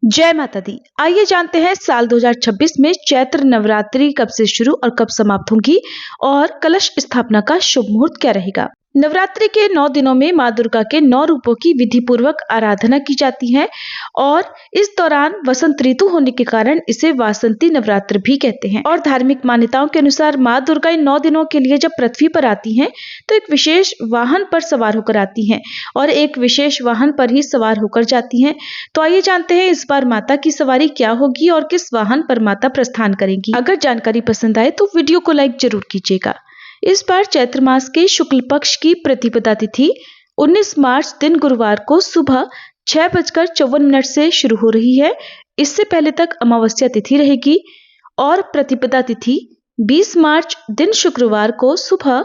जय माता दी। आइए जानते हैं साल 2026 में चैत्र नवरात्रि कब से शुरू और कब समाप्त होंगी और कलश स्थापना का शुभ मुहूर्त क्या रहेगा। नवरात्रि के 9 दिनों में मां दुर्गा के 9 रूपों की विधि पूर्वक आराधना की जाती है और इस दौरान वसंत ऋतु होने के कारण इसे वासंती नवरात्र भी कहते हैं। और धार्मिक मान्यताओं के अनुसार मां दुर्गा इन 9 दिनों के लिए जब पृथ्वी पर आती हैं तो एक विशेष वाहन पर सवार होकर आती हैं और एक विशेष वाहन पर ही सवार होकर जाती हैं। तो आइए जानते हैं इस बार माता की सवारी क्या होगी और किस वाहन पर माता प्रस्थान करेंगी। अगर जानकारी पसंद आए तो वीडियो को लाइक जरूर कीजिएगा। इस बार चैत्र मास के शुक्ल पक्ष की प्रतिपदा तिथि 19 मार्च दिन गुरुवार को सुबह 6:54 से शुरू हो रही है। इससे पहले तक अमावस्या तिथि रहेगी और प्रतिपदा तिथि 20 मार्च दिन शुक्रवार को सुबह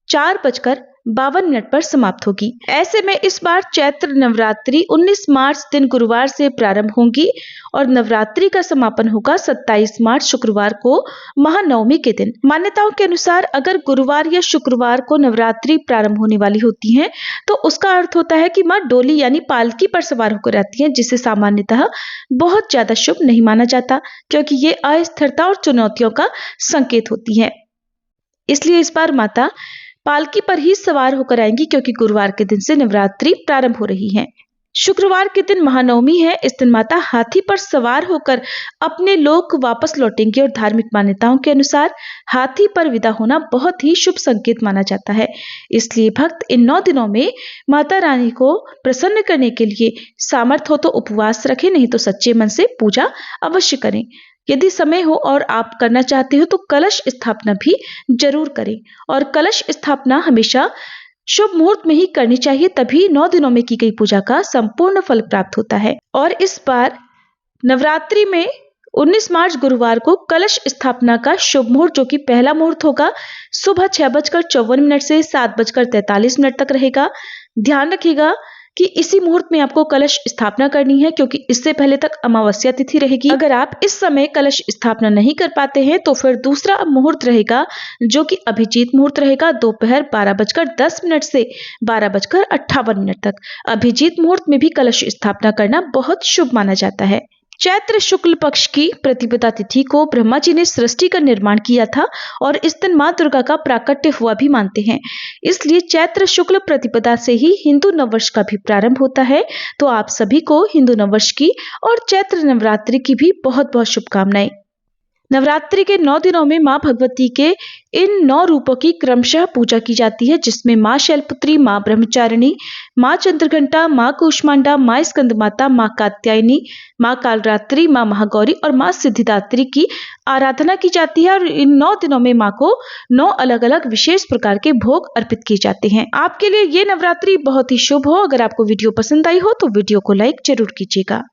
4:52 पर समाप्त होगी। ऐसे में इस बार चैत्र नवरात्रि 19 मार्च दिन गुरुवार से प्रारंभ होंगी और नवरात्रि का समापन होगा 27 मार्च शुक्रवार को महानवमी के दिन। मान्यताओं के अनुसार अगर गुरुवार या शुक्रवार को नवरात्रि प्रारंभ होने वाली होती है तो उसका अर्थ होता है कि मां डोली यानी पालकी पर सवार होकर आती है, जिसे सामान्यतः बहुत ज्यादा शुभ नहीं माना जाता क्योंकि ये अस्थिरता और चुनौतियों का संकेत होती है। इसलिए इस बार माता पालकी पर ही सवार होकर आएंगी क्योंकि गुरुवार के दिन से नवरात्रि प्रारंभ हो रही है। शुक्रवार के दिन महानवमी है। इस दिन माता हाथी पर सवार होकर अपने लोक वापस लौटेंगी और धार्मिक मान्यताओं के अनुसार हाथी पर विदा होना बहुत ही शुभ संकेत माना जाता है। इसलिए भक्त इन 9 दिनों में माता रानी को प्रसन्न करने के लिए सामर्थ्य हो तो उपवास रखें, नहीं तो सच्चे मन से पूजा अवश्य करें। यदि समय हो और आप करना चाहते हो तो कलश स्थापना भी जरूर करें और कलश स्थापना हमेशा शुभ मुहूर्त में ही करनी चाहिए, तभी 9 दिनों में की गई पूजा का संपूर्ण फल प्राप्त होता है। और इस बार नवरात्रि में 19 मार्च गुरुवार को कलश स्थापना का शुभ मुहूर्त, जो कि पहला मुहूर्त होगा, सुबह 6:54 से 7:43 तक रहेगा। ध्यान रखिएगा कि इसी मुहूर्त में आपको कलश स्थापना करनी है क्योंकि इससे पहले तक अमावस्या तिथि रहेगी। अगर आप इस समय कलश स्थापना नहीं कर पाते हैं तो फिर दूसरा मुहूर्त रहेगा जो कि अभिजीत मुहूर्त रहेगा, दोपहर 12:10 से 12:58 तक। अभिजीत मुहूर्त में भी कलश स्थापना करना बहुत शुभ माना जाता है। चैत्र शुक्ल पक्ष की प्रतिपदा तिथि को ब्रह्मा जी ने सृष्टि का निर्माण किया था और इस दिन मां दुर्गा का प्राकट्य हुआ भी मानते हैं। इसलिए चैत्र शुक्ल प्रतिपदा से ही हिंदू नववर्ष का भी प्रारंभ होता है। तो आप सभी को हिंदू नववर्ष की और चैत्र नवरात्रि की भी बहुत बहुत शुभकामनाएं। नवरात्रि के 9 दिनों में मां भगवती के इन 9 रूपों की क्रमशः पूजा की जाती है, जिसमें मां शैलपुत्री, मां ब्रह्मचारिणी, मां चंद्रघंटा, मां कूष्मांडा, मां स्कंदमाता, मां कात्यायनी, मां कालरात्रि, मां महागौरी और मां सिद्धिदात्री की आराधना की जाती है। और इन 9 दिनों में मां को 9 अलग अलग विशेष प्रकार के भोग अर्पित किए जाते हैं। आपके लिए ये नवरात्रि बहुत ही शुभ हो। अगर आपको वीडियो पसंद आई हो तो वीडियो को लाइक जरूर कीजिएगा।